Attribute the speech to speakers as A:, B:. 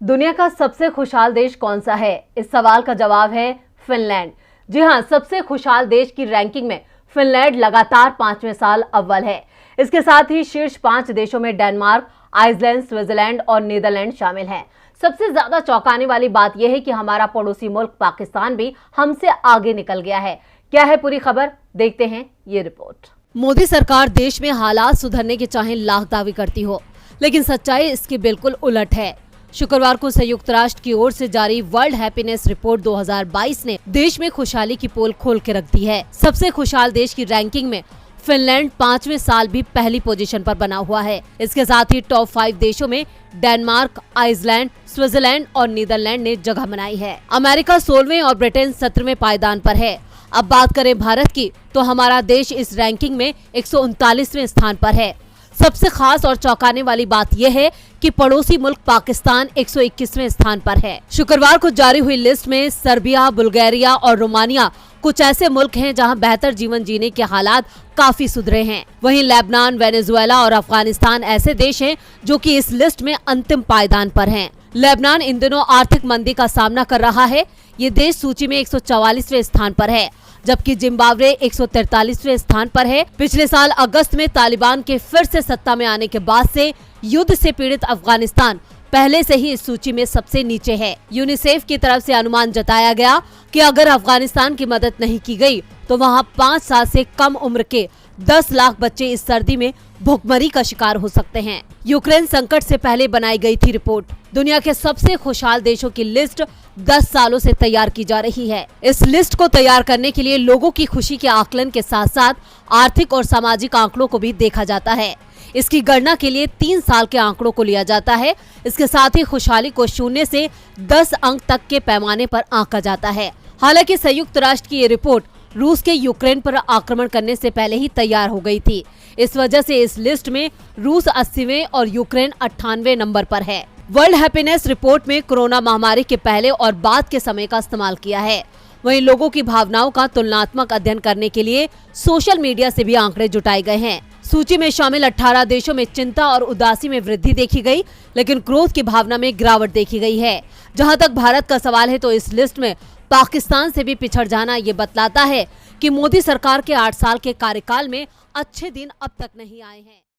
A: दुनिया का सबसे खुशहाल देश कौन सा है? इस सवाल का जवाब है फिनलैंड। जी हां, सबसे खुशहाल देश की रैंकिंग में फिनलैंड लगातार 5वें साल अव्वल है। इसके साथ ही शीर्ष 5 देशों में डेनमार्क, आइसलैंड, स्विट्जरलैंड और नीदरलैंड शामिल हैं। सबसे ज्यादा चौंकाने वाली बात यह है कि हमारा पड़ोसी मुल्क पाकिस्तान भी हमसे आगे निकल गया है। क्या है पूरी खबर, देखते हैं ये रिपोर्ट। मोदी सरकार देश में हालात सुधरने के चाहे लाख दावे करती हो, लेकिन सच्चाई इसके बिल्कुल उलट है। शुक्रवार को संयुक्त राष्ट्र की ओर से जारी वर्ल्ड हैप्पीनेस रिपोर्ट 2022 ने देश में खुशहाली की पोल खोल के रख दी है। सबसे खुशहाल देश की रैंकिंग में फिनलैंड 5वें साल भी पहली पोजीशन पर बना हुआ है। इसके साथ ही टॉप 5 देशों में डेनमार्क, आइसलैंड, स्विट्जरलैंड और नीदरलैंड ने जगह बनाई है। अमेरिका 16वें और ब्रिटेन 17वें पायदान पर है। अब बात करें भारत की, तो हमारा देश इस रैंकिंग में 139वें स्थान पर है। सबसे खास और चौंकाने वाली बात यह है कि पड़ोसी मुल्क पाकिस्तान 121वें स्थान पर है। शुक्रवार को जारी हुई लिस्ट में सर्बिया, बुल्गारिया और रोमानिया कुछ ऐसे मुल्क हैं जहां बेहतर जीवन जीने के हालात काफी सुधरे हैं। वहीं लेबनान, वेनेजुएला और अफगानिस्तान ऐसे देश हैं जो कि इस लिस्ट में अंतिम पायदान पर हैं। लेबनान इन दिनों आर्थिक मंदी का सामना कर रहा है। ये देश सूची में 144वें स्थान पर है, जबकि जिम्बाब्वे 143वें स्थान पर है। पिछले साल अगस्त में तालिबान के फिर से सत्ता में आने के बाद से युद्ध से पीड़ित अफगानिस्तान पहले से ही इस सूची में सबसे नीचे है। यूनिसेफ की तरफ से अनुमान जताया गया कि अगर अफगानिस्तान की मदद नहीं की गई तो वहां 5 साल से कम उम्र के 10 लाख बच्चे इस सर्दी में भुखमरी का शिकार हो सकते हैं। यूक्रेन संकट से पहले बनाई गई थी रिपोर्ट। दुनिया के सबसे खुशहाल देशों की लिस्ट 10 सालों से तैयार की जा रही है। इस लिस्ट को तैयार करने के लिए लोगों की खुशी के आकलन के साथ साथ आर्थिक और सामाजिक आंकड़ों को भी देखा जाता है। इसकी गणना के लिए 3 साल के आंकड़ों को लिया जाता है। इसके साथ ही खुशहाली को 0 से 10 अंक तक के पैमाने पर आंका जाता है। हालांकि संयुक्त राष्ट्र की ये रिपोर्ट रूस के यूक्रेन पर आक्रमण करने से पहले ही तैयार हो गई थी। इस वजह से इस लिस्ट में रूस 80वें और यूक्रेन 98वें नंबर पर है। वर्ल्ड हैप्पीनेस रिपोर्ट में कोरोना महामारी के पहले और बाद के समय का इस्तेमाल किया है। वहीं लोगों की भावनाओं का तुलनात्मक अध्ययन करने के लिए सोशल मीडिया से भी आंकड़े जुटाए गए हैं। सूची में शामिल 18 देशों में चिंता और उदासी में वृद्धि देखी गई, लेकिन क्रोध की भावना में गिरावट देखी गई है। जहां तक भारत का सवाल है, तो इस लिस्ट में पाकिस्तान से भी पिछड़ जाना ये बतलाता है कि मोदी सरकार के 8 साल के कार्यकाल में अच्छे दिन अब तक नहीं आए हैं।